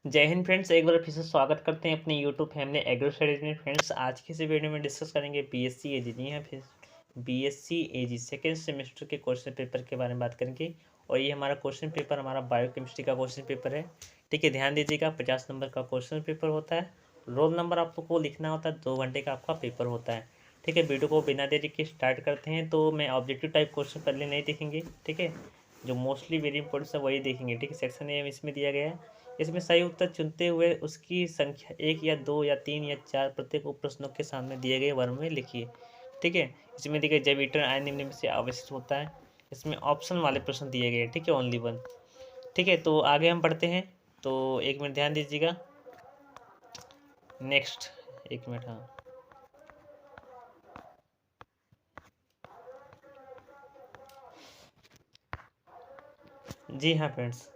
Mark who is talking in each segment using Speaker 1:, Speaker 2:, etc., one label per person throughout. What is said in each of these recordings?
Speaker 1: जय हिंद फ्रेंड्स, एक बार फिर से स्वागत करते हैं अपने यूट्यूब फैमिली एग्रो स्टडीज में। फ्रेंड्स, आज की इस वीडियो में डिस्कस करेंगे बीएससी एजी जी हाँ फिर बीएससी एजी सेकेंड सेमेस्टर के क्वेश्चन पेपर के बारे में बात करेंगे। और ये हमारा क्वेश्चन पेपर हमारा बायोकेमिस्ट्री का क्वेश्चन पेपर है। ठीक है, ध्यान दीजिएगा, 50 नंबर का क्वेश्चन पेपर होता है। रोल नंबर आप लोग को लिखना होता है, 2 घंटे का आपका पेपर होता है। ठीक है, वीडियो को बिना देरी के स्टार्ट करते हैं। तो मैं ऑब्जेक्टिव टाइप क्वेश्चन पहले नहीं देखेंगे, ठीक है, जो मोस्टली वेरी इंपॉर्टेंट है वही देखेंगे। ठीक है, सेक्शन ए इसमें दिया गया है। इसमें सही उत्तर चुनते हुए उसकी संख्या 1 या 2 या 3 या 4 प्रत्येक उप प्रश्नों के सामने दिए गए वर्ग में लिखिए। ठीक है, इसमें देखिए जब ईटर आयन निम्न में से आवश्यक होता है। इसमें ऑप्शन वाले प्रश्न दिए गए, ठीक है, ओनली वन। ठीक है, तो आगे हम बढ़ते हैं। तो 1 मिनट ध्यान दीजिएगा। नेक्स्ट 1 मिनट, हाँ जी हाँ फ्रेंड्स,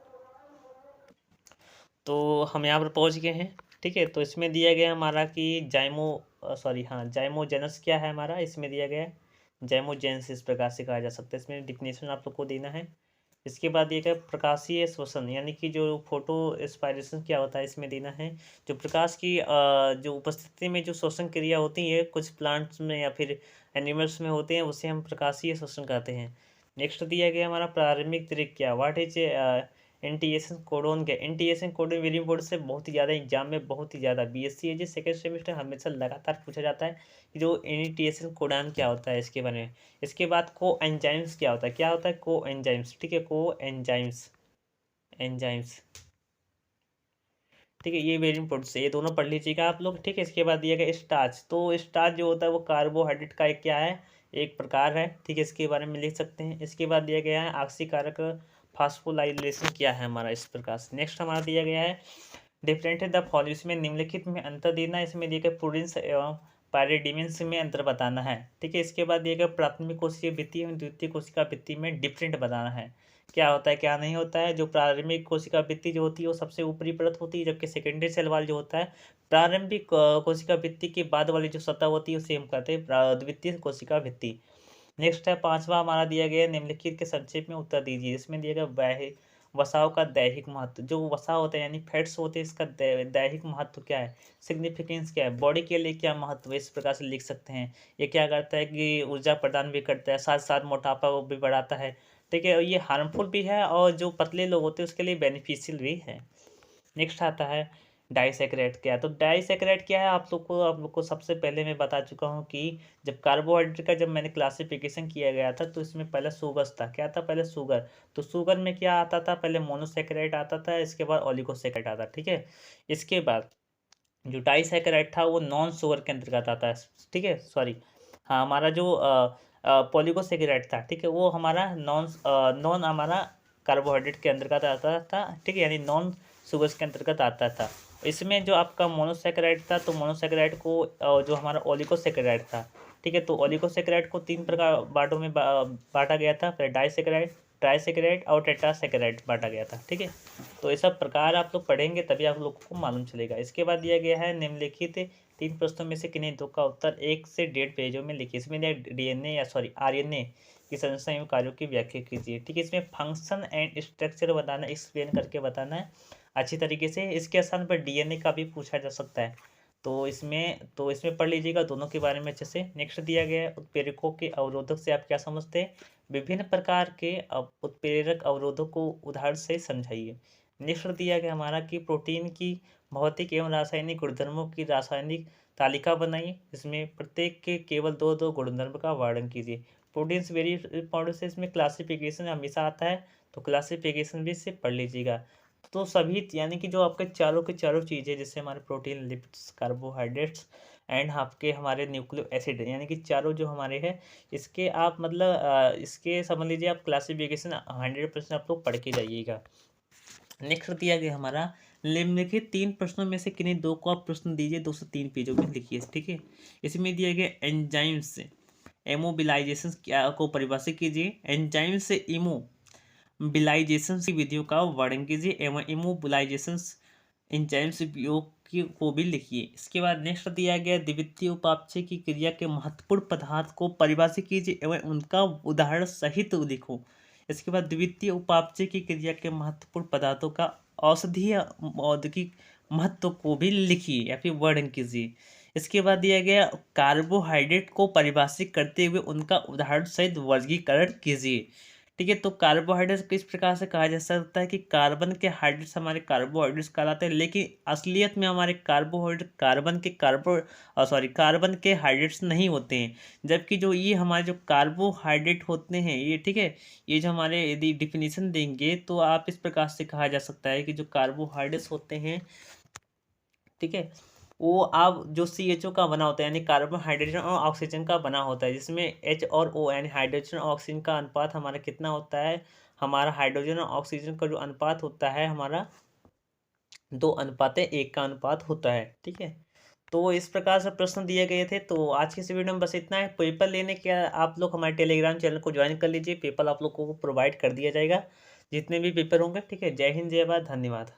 Speaker 1: तो हम यहाँ पर पहुँच गए हैं। ठीक है, तो इसमें दिया गया हमारा कि जाइमोजेनस क्या है हमारा, इसमें दिया गया है जाइमोजेंस, इस प्रकार से कहा जा सकता है। इसमें डिफिनेशन आप लोग को देना है। इसके बाद दिया गया प्रकाशीय श्वसन, यानी कि जो फोटो एस्पायरेशन क्या होता है, इसमें देना है। जो प्रकाश की जो उपस्थिति में जो श्वसन क्रिया होती है कुछ प्लांट्स में या फिर एनिमल्स में होते हैं, उसे हम प्रकाशीय श्वसन कहते हैं। नेक्स्ट दिया गया हमारा प्रारंभिक तरीका, व्हाट इज एनटीएसन कोडोन। क्या एनटीएसन कोडोन वेरी बोर्ड से बहुत ही ज़्यादा एग्जाम में, बहुत ही ज़्यादा बीएससी एजी सेकेंड सेमेस्टर हमेशा लगातार पूछा जाता है कि जो एनटीएसन कोडान क्या होता है, इसके बारे में। इसके बाद को एंजाइम्स क्या होता है, क्या होता है को एंजाइम्स। ठीक है, को एंजाइम्स, एंजाइम्स, ठीक है, ये वेरी इंपॉर्टेंट है, ये दोनों पढ़ लीजिएगा आप लोग। ठीक है, इसके बाद दिया गया स्टार्च। तो स्टार्च जो होता है वो कार्बोहाइड्रेट का एक क्या है, एक प्रकार है। ठीक है, इसके बारे में लिख सकते हैं। इसके बाद दिया गया है ऑक्सीकारक फास्फोलाइलेशन क्या है हमारा, इस प्रकार से। नेक्स्ट हमारा दिया गया है डिफरेंट द फॉलोइंग, इसमें निम्नलिखित में अंतर देना। इसमें दिया गया प्रूडेंस एवं पायरेडिमेंस में अंतर बताना है। ठीक है, इसके बाद दिया गया प्राथमिक कोशिका भित्ति एवं द्वितीय कोशिका भित्ति में डिफरेंट बताना है, क्या होता है क्या नहीं होता है। जो प्रारंभिक कोशिका भित्ति जो होती है वो सबसे ऊपरी परत होती है, जबकि सेकेंडरी सेल वाल जो होता है प्रारंभिक कोशिका भित्ति के बाद वाली जो सतह होती है उसे हम कहते हैं द्वितीय कोशिका भित्ति। नेक्स्ट है 5वां हमारा दिया गया निम्नलिखित के संक्षेप में उत्तर दीजिए। इसमें दिया गया वसाव का दैहिक महत्व। जो वसा होता है यानी फैट्स होते हैं, इसका दैहिक महत्व क्या है, सिग्निफिकेंस क्या है, बॉडी के लिए क्या महत्व है, इस प्रकार से लिख सकते हैं। ये क्या करता है कि ऊर्जा प्रदान भी करता है, साथ साथ मोटापा को भी बढ़ाता है। ठीक है, ये हार्मफुल भी है और जो पतले लोग होते हैं उसके लिए बेनिफिशियल भी है। नेक्स्ट आता है डाइसेक्रेट क्या है। तो डाइसेक्रेट क्या है, आप लोग को सबसे पहले मैं बता चुका हूँ कि जब कार्बोहाइड्रेट का जब मैंने क्लासिफिकेशन किया गया था तो इसमें पहले शुगर्स था, क्या था पहले शुगर। तो शुगर में क्या आता था, पहले मोनोसेक्राइड आता था, इसके बाद ओलिगोसेक्राइड आता, ठीक है। इसके बाद जो डाइसेक्राइड था वो नॉन शुगर के अंतर्गत आता है, ठीक है, सॉरी, हाँ, हमारा जो पॉलीगोसेक्राइड था, ठीक है, वो हमारा नॉन नॉन हमारा कार्बोहाइड्रेट के अंतर्गत आता था, ठीक है, यानी नॉन शुगर्स के अंतर्गत आता था। इसमें जो आपका मोनोसेक्राइड था, तो मोनोसेक्राइड को जो हमारा ओलिगोसेक्राइड था, ठीक है, तो ओलिगोसेक्राइड को 3 प्रकार बाटों में बांटा गया था, पहले डाइसेक्राइड, ट्राइसेक्राइड और टेट्रासेक्राइड बांटा गया था। ठीक है, तो ये सब प्रकार आप लोग पढ़ेंगे तभी आप लोगों को मालूम चलेगा। इसके बाद दिया गया है निम्नलिखित 3 प्रश्नों में से किन्हीं 2 का उत्तर 1 से 1.5 पेजों में लिखिए। इसमें डीएनए या सॉरी आरएनए की संरचना एवं कार्यों की व्याख्या कीजिए। ठीक है, इसमें फंक्शन एंड स्ट्रक्चर बताना, एक्सप्लेन करके बताना है अच्छी तरीके से। इसके स्थान पर डीएनए का भी पूछा जा सकता है, तो इसमें पढ़ लीजिएगा दोनों के बारे में अच्छे से। नेक्स्ट दिया गया है उत्प्रेरकों के अवरोधक से आप क्या समझते हैं, विभिन्न प्रकार के उत्प्रेरक अवरोधक को उदाहरण से समझाइए। नेक्स्ट दिया गया हमारा कि प्रोटीन की भौतिक एवं रासायनिक गुणधर्मों की रासायनिक तालिका बनाइए। इसमें प्रत्येक के केवल 2-2 गुणधर्म का वर्णन कीजिए। प्रोटीन्स वेरी इंपॉर्टेंट से, इसमें क्लासिफिकेशन हमेशा आता है, तो क्लासिफिकेशन भी इससे पढ़ लीजिएगा। तो सभी यानी कि जो आपके चारों के चारों चीज़ें, जैसे हमारे प्रोटीन, लिपिड्स, कार्बोहाइड्रेट्स एंड आपके हमारे न्यूक्लियो एसिड, यानी कि चारों जो हमारे हैं, इसके आप मतलब इसके समझ लीजिए आप क्लासिफिकेशन 100% आप लोग पढ़ के जाइएगा। नेक्स्ट दिया गया हमारा निम्नलिखित 3 प्रश्नों में से किन्हीं 2 को आप प्रश्न दीजिए, 203 पेजों में लिखिए। ठीक है, इसमें दिया गया एंजाइम्स इमोबिलाइजेशन क्या को परिभाषित कीजिए। एंजाइम से इमोबिलाइजेशन की विधियों का वर्णन कीजिए एवं इमोबिलाइजेशन एंजाइम्स उपयोग की को भी लिखिए। इसके बाद नेक्स्ट दिया गया द्वितीय उपापचय की क्रिया के महत्वपूर्ण पदार्थ को परिभाषित कीजिए एवं उनका उदाहरण सहित लिखो। इसके बाद द्वितीय उपापचय की क्रिया के महत्वपूर्ण पदार्थों का औषधीय औद्योगिक महत्व को भी लिखिए या फिर वर्णन कीजिए। इसके बाद दिया गया कार्बोहाइड्रेट को परिभाषित करते हुए उनका उदाहरण सहित वर्गीकरण कीजिए। ठीक है, तो कार्बोहाइड्रेट किस प्रकार से कहा जा सकता है कि कार्बन के हाइड्रेट्स हमारे कार्बोहाइड्रेट्स कहलाते हैं, लेकिन असलियत में हमारे कार्बोहाइड्रेट कार्बन के हाइड्रेट्स नहीं होते हैं। जबकि जो ये हमारे जो कार्बोहाइड्रेट होते हैं ये, ठीक है, ये जो हमारे यदि डिफिनीशन देंगे तो आप इस प्रकार से कहा जा सकता है कि जो कार्बोहाइड्रेट्स होते हैं, ठीक है, वो आप जो CHO का बना होता है यानी कार्बन हाइड्रोजन और ऑक्सीजन का बना होता है, जिसमें H और O यानी हाइड्रोजन और ऑक्सीजन का अनुपात हमारा कितना होता है, हमारा हाइड्रोजन और ऑक्सीजन का जो अनुपात होता है हमारा 2:1 का अनुपात होता है। ठीक है, तो इस प्रकार से प्रश्न दिए गए थे। तो आज की इस वीडियो में बस इतना है। पेपर लेने के आप लोग हमारे टेलीग्राम चैनल को ज्वाइन कर लीजिए, पेपर आप लोग को प्रोवाइड कर दिया जाएगा जितने भी पेपर होंगे। ठीक है, जय हिंद, जय भारत, धन्यवाद।